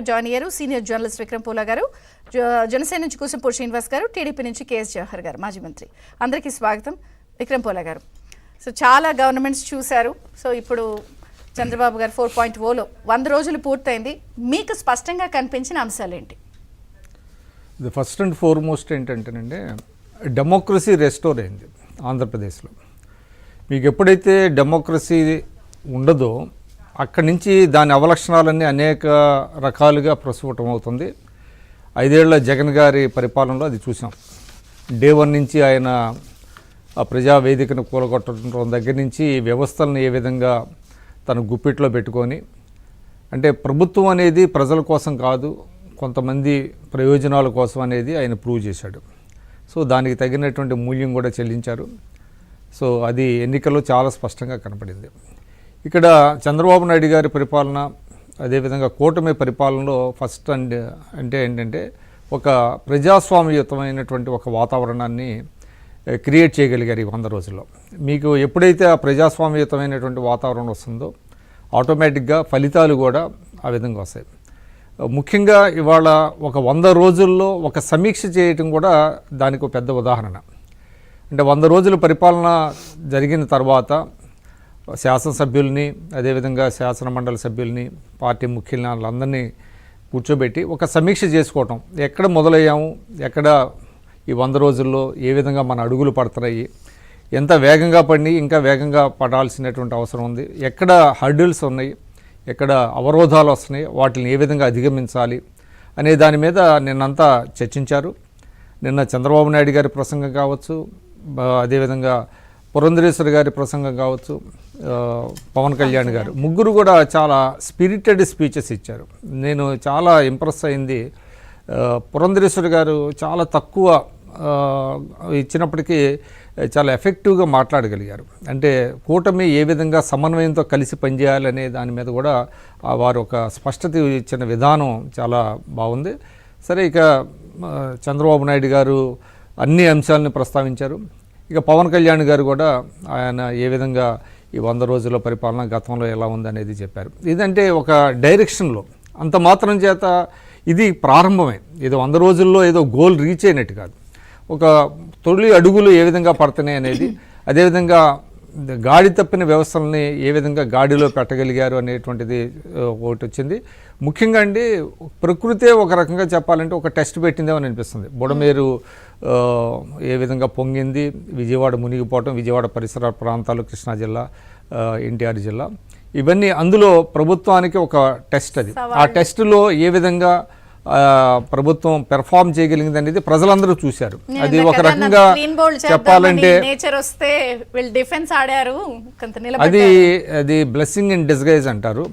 Join అయ్యారు senior journalist Vikram పోలా గారు, జనసేన నుంచి కూసంపూడి శ్రీనివాస్ గారు, టీడీపీ నుంచి కేఎస్ జవహర్ గారు, మాజీ మంత్రి. అందరికీ స్వాగతం. విక్రమ్ పోలా గారు, సో చాలా గవర్నమెంట్స్ చూశారు. సో ఇప్పుడు చంద్రబాబు గారు 4.0లో 100 రోజులు పూర్తయింది. మీకు స్పష్టంగా కనిపించిన అంశాలు ఏంటి? ది ఫస్ట్ అండ్ ఫార్మోస్ట్ ఏంటంటేనండి, డెమోక్రసీ రెస్టోర్ అయింది ఆంధ్రప్రదేశ్లో. మీకు ఎప్పుడైతే డెమోక్రసీ ఉండదో అక్కడి నుంచి దాని అవలక్షణాలన్నీ అనేక రకాలుగా ప్రస్ఫుటం అవుతుంది. 5 ఏళ్ల జగన్ గారి పరిపాలనలో అది చూసాం. డే 1 నుంచి ఆయన ఆ ప్రజావేదికను కూలగొట్టడం దగ్గర నుంచి వ్యవస్థలను ఏ విధంగా తన గుప్పిట్లో పెట్టుకొని, అంటే ప్రభుత్వం అనేది ప్రజల కోసం కాదు, కొంతమంది ప్రయోజనాల కోసం అనేది ఆయన ప్రూవ్ చేశాడు. సో దానికి తగినటువంటి మూల్యం కూడా చెల్లించారు. సో అది ఎన్నికల్లో చాలా స్పష్టంగా కనపడింది. ఇక్కడ చంద్రబాబు నాయుడు గారి పరిపాలన, అదేవిధంగా కూటమి పరిపాలనలో ఫస్ట్ అంటే ఏంటంటే ఒక ప్రజాస్వామ్యయుతమైనటువంటి ఒక వాతావరణాన్ని క్రియేట్ చేయగలిగారు ఈ 100 రోజుల్లో. మీకు ఎప్పుడైతే ఆ ప్రజాస్వామ్యయుతమైనటువంటి వాతావరణం వస్తుందో ఆటోమేటిక్గా ఫలితాలు కూడా ఆ విధంగా వస్తాయి. ముఖ్యంగా ఇవాళ ఒక 100 రోజుల్లో ఒక సమీక్ష చేయటం కూడా దానికి ఒక పెద్ద ఉదాహరణ. అంటే 100 రోజుల పరిపాలన జరిగిన తర్వాత శాసనసభ్యుల్ని, అదేవిధంగా శాసన మండలి సభ్యుల్ని, పార్టీ ముఖ్యుల్ని, వాళ్ళందరినీ కూర్చోబెట్టి ఒక సమీక్ష చేసుకోవటం. ఎక్కడ మొదలయ్యాము, ఎక్కడ ఈ 100 రోజుల్లో ఏ విధంగా మన అడుగులు పడుతున్నాయి, ఎంత వేగంగా పడి ఇంకా వేగంగా పడాల్సినటువంటి అవసరం ఉంది, ఎక్కడ హర్డిల్స్ ఉన్నాయి, ఎక్కడ అవరోధాలు వస్తున్నాయి, వాటిని ఏ విధంగా అధిగమించాలి అనే దాని మీద నిన్నంతా చర్చించారు. నిన్న చంద్రబాబు నాయుడు గారి ప్రసంగం కావచ్చు, అదేవిధంగా పురంధరేశ్వరి గారి ప్రసంగం కావచ్చు, పవన్ కళ్యాణ్ గారు, ముగ్గురు కూడా చాలా స్పిరిటెడ్ స్పీచెస్ ఇచ్చారు. నేను చాలా ఇంప్రెస్ అయింది. పురంధరేశ్వరి గారు చాలా తక్కువ ఇచ్చినప్పటికీ చాలా ఎఫెక్టివ్గా మాట్లాడగలిగారు. అంటే కూటమి ఏ విధంగా సమన్వయంతో కలిసి పనిచేయాలనే దాని మీద కూడా వారు ఒక స్పష్టత ఇచ్చిన విధానం చాలా బాగుంది. సరే, ఇక చంద్రబాబు నాయుడు గారు అన్ని అంశాలను ప్రస్తావించారు. ఇక పవన్ కళ్యాణ్ గారు కూడా ఆయన ఏ విధంగా ఈ 100 రోజుల పరిపాలన గతంలో ఎలా ఉందనేది చెప్పారు. ఇదంటే ఒక డైరెక్షన్లో, అంత మాత్రం చేత ఇది ప్రారంభమే. ఇది 100 రోజుల్లో ఏదో గోల్ రీచ్ అయినట్టు కాదు. ఒక తొలి అడుగులు ఏ విధంగా పడుతున్నాయి అనేది, అదేవిధంగా గాడి తప్పిన వ్యవస్థలని ఏ విధంగా గాడిలో పెట్టగలిగారు అనేటువంటిది ఒకటి వచ్చింది. ముఖ్యంగా అండి, ప్రకృతే ఒక రకంగా చెప్పాలంటే ఒక టెస్ట్ పెట్టిందేమని అనిపిస్తుంది. బుడమేరు ఏ విధంగా పొంగింది, విజయవాడ మునిగిపోవటం, విజయవాడ పరిసర ప్రాంతాలు, కృష్ణా జిల్లా, ఎన్టీఆర్ జిల్లా, ఇవన్నీ అందులో ప్రభుత్వానికి ఒక టెస్ట్. అది ఆ టెస్టులో ఏ విధంగా ప్రభుత్వం పెర్ఫార్మ్ చేయగలిగింది అనేది ప్రజలందరూ చూశారు. అది ఒక రకంగా చెప్పాలంటే అది బ్లెస్సింగ్ ఇన్ డిస్గైజ్ అంటారు.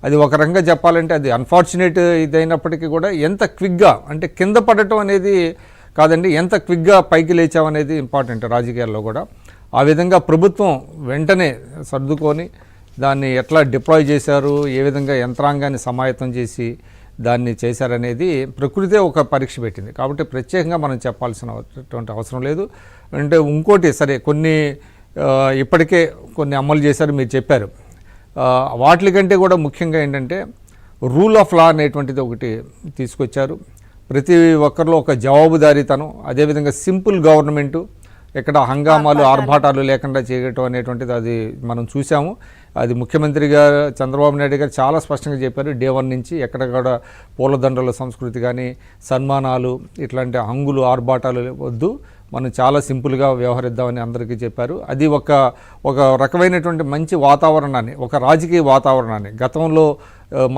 అది ఒక రకంగా చెప్పాలంటే అది అన్ఫార్చునేట్ ఇదైనప్పటికీ కూడా ఎంత క్విక్గా, అంటే కింద పడటం అనేది కాదండి, ఎంత క్విక్గా పైకి లేచామనేది ఇంపార్టెంట్ రాజకీయాల్లో కూడా. ఆ విధంగా ప్రభుత్వం వెంటనే సర్దుకొని దాన్ని ఎట్లా డిప్లాయ్ చేశారు, ఏ విధంగా యంత్రాంగాన్ని సమాయత్తం చేసి దాన్ని చేశారనేది ప్రకృతే ఒక పరీక్ష పెట్టింది. కాబట్టి ప్రత్యేకంగా మనం చెప్పాల్సినటువంటి అవసరం లేదు. అంటే ఇంకోటి, సరే కొన్ని ఇప్పటికే కొన్ని అమలు చేశారు, మీరు చెప్పారు. వాటికంటే కూడా ముఖ్యంగా ఏంటంటే రూల్ ఆఫ్ లా అనేటువంటిది ఒకటి తీసుకొచ్చారు. ప్రతి ఒక్కరిలో ఒక జవాబుదారీతనం, అదేవిధంగా సింపుల్ గవర్నమెంటు, ఎక్కడ హంగామాలు ఆర్భాటాలు లేకుండా చేయటం అనేటువంటిది అది మనం చూసాము. అది ముఖ్యమంత్రి గారు చంద్రబాబు నాయుడు గారు చాలా స్పష్టంగా చెప్పారు. డే 1 నుంచి ఎక్కడ కూడా పూలదండల సంస్కృతి కానీ, సన్మానాలు, ఇట్లాంటి హంగులు ఆర్భాటాలు వద్దు, మనం చాలా సింపుల్గా వ్యవహరిద్దామని అందరికీ చెప్పారు. అది ఒక రకమైనటువంటి మంచి వాతావరణాన్ని, ఒక రాజకీయ వాతావరణాన్ని, గతంలో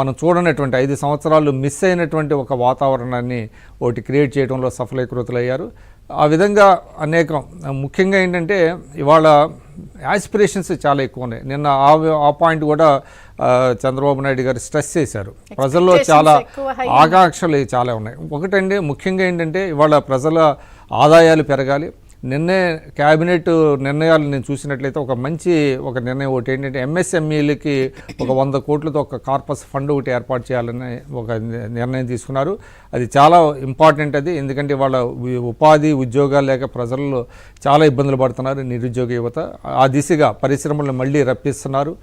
మనం చూడనటువంటి 5 సంవత్సరాలు మిస్ అయినటువంటి ఒక వాతావరణాన్ని ఒకటి క్రియేట్ చేయడంలో సఫలీకృతులయ్యారు. ఆ విధంగా అనేకం, ముఖ్యంగా ఏంటంటే ఇవాళ యాస్పిరేషన్స్ చాలా ఎక్కువ ఉన్నాయి. నిన్న ఆ పాయింట్ కూడా చంద్రబాబు నాయుడు గారు స్ట్రెస్ చేశారు. ప్రజల్లో చాలా ఆకాంక్షలు చాలా ఉన్నాయి. ఒకటండి, ముఖ్యంగా ఏంటంటే ఇవాళ ప్రజల ఆదాయాలు పెరగాలి. నిన్నే క్యాబినెట్ నిర్ణయాలు నేను చూసినట్లయితే ఒక మంచి నిర్ణయం ఒకటి ఏంటంటే ఎంఎస్ఎంఈలకి ఒక 100 కోట్లతో ఒక కార్పస్ ఫండ్ ఒకటి ఏర్పాటు చేయాలని ఒక నిర్ణయం తీసుకున్నారు. అది చాలా ఇంపార్టెంట్. అది ఎందుకంటే వాళ్ళ ఉపాధి ఉద్యోగాలు లేక ప్రజల్లో చాలా ఇబ్బందులు పడుతున్నారు, నిరుద్యోగ యువత. ఆ దిశగా పరిశ్రమలను మళ్ళీ రప్పిస్తున్నారు.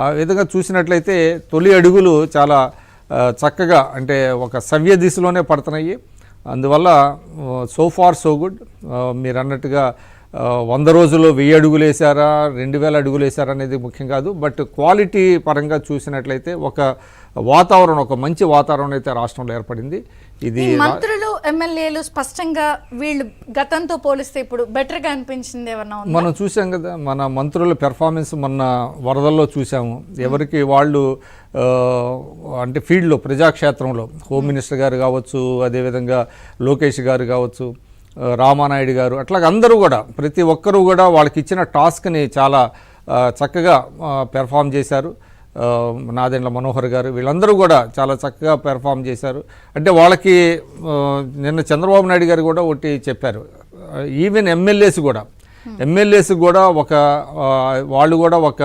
ఆ విధంగా చూసినట్లయితే తొలి అడుగులు చాలా చక్కగా అంటే ఒక సవ్య దిశలోనే పడుతున్నాయి. అందువల్ల సో ఫార్ సో గుడ్. మీరు అన్నట్టుగా 100 రోజుల్లో 1000 అడుగులు వేసారా 2000 అడుగులు వేసారా అనేది ముఖ్యం కాదు. బట్ క్వాలిటీ పరంగా చూసినట్లయితే ఒక వాతావరణం, ఒక మంచి వాతావరణం అయితే రాష్ట్రంలో ఏర్పడింది. ఇది ఈ మంత్రులు ఎమ్మెల్యేలు స్పష్టంగా వీళ్ళు గతంతో పోలిస్తే ఇప్పుడు బెటర్గా అనిపించింది ఏమన్నా ఉందా? మనం చూసాం కదా, మన మంత్రుల పెర్ఫార్మెన్స్ మొన్న వరదల్లో చూసాము. ఎవరికి వాళ్ళు అంటే ఫీల్డ్లో ప్రజాక్షేత్రంలో హోమ్ మినిస్టర్ గారు కావచ్చు, అదేవిధంగా లోకేష్ గారు కావచ్చు, రామానాయుడు గారు, అట్లాగే అందరూ కూడా ప్రతి ఒక్కరూ కూడా వాళ్ళకి ఇచ్చిన టాస్క్ని చాలా చక్కగా పెర్ఫామ్ చేశారు. నాదెండ్ల మనోహర్ గారు వీళ్ళందరూ కూడా చాలా చక్కగా పెర్ఫామ్ చేశారు. అంటే వాళ్ళకి నిన్న చంద్రబాబు నాయుడు గారు కూడా ఒకటి చెప్పారు, ఈవెన్ ఎమ్మెల్యేస్ కూడా వాళ్ళు కూడా ఒక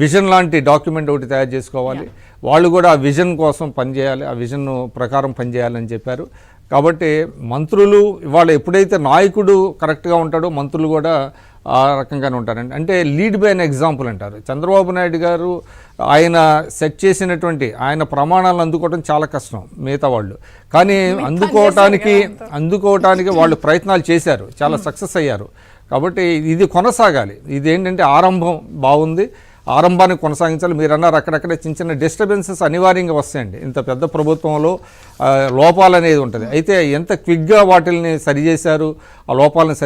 విజన్ లాంటి డాక్యుమెంట్ ఒకటి తయారు చేసుకోవాలి, వాళ్ళు కూడా ఆ విజన్ కోసం పనిచేయాలి, ఆ విజన్ ప్రకారం పనిచేయాలని చెప్పారు. కాబట్టి మంత్రులు ఇవాళ ఎప్పుడైతే నాయకుడు కరెక్ట్గా ఉంటాడో మంత్రులు కూడా ఆ రకంగానే ఉంటారండి. అంటే లీడ్ బై అన్ ఎగ్జాంపుల్ అంటారు. చంద్రబాబు నాయుడు గారు ఆయన సెట్ చేసినటువంటి ఆయన ప్రమాణాలను అందుకోవడం చాలా కష్టం మిగతా వాళ్ళు, కానీ అందుకోవటానికి వాళ్ళు ప్రయత్నాలు చేశారు, చాలా సక్సెస్ అయ్యారు. కాబట్టి ఇది కొనసాగాలి. ఇది ఏంటంటే ఆరంభం బాగుంది, ఆరంభాన్ని కొనసాగించాలి. మీరు అన్నారు అక్కడక్కడ చిన్న చిన్న డిస్టర్బెన్సెస్ అనివార్యంగా వస్తాయండి. ఇంత పెద్ద ప్రభుత్వంలో లోపాలు అనేది ఉంటుంది. అయితే ఎంత క్విక్గా వాటిని సరిచేశారు, ఆ లోపాలను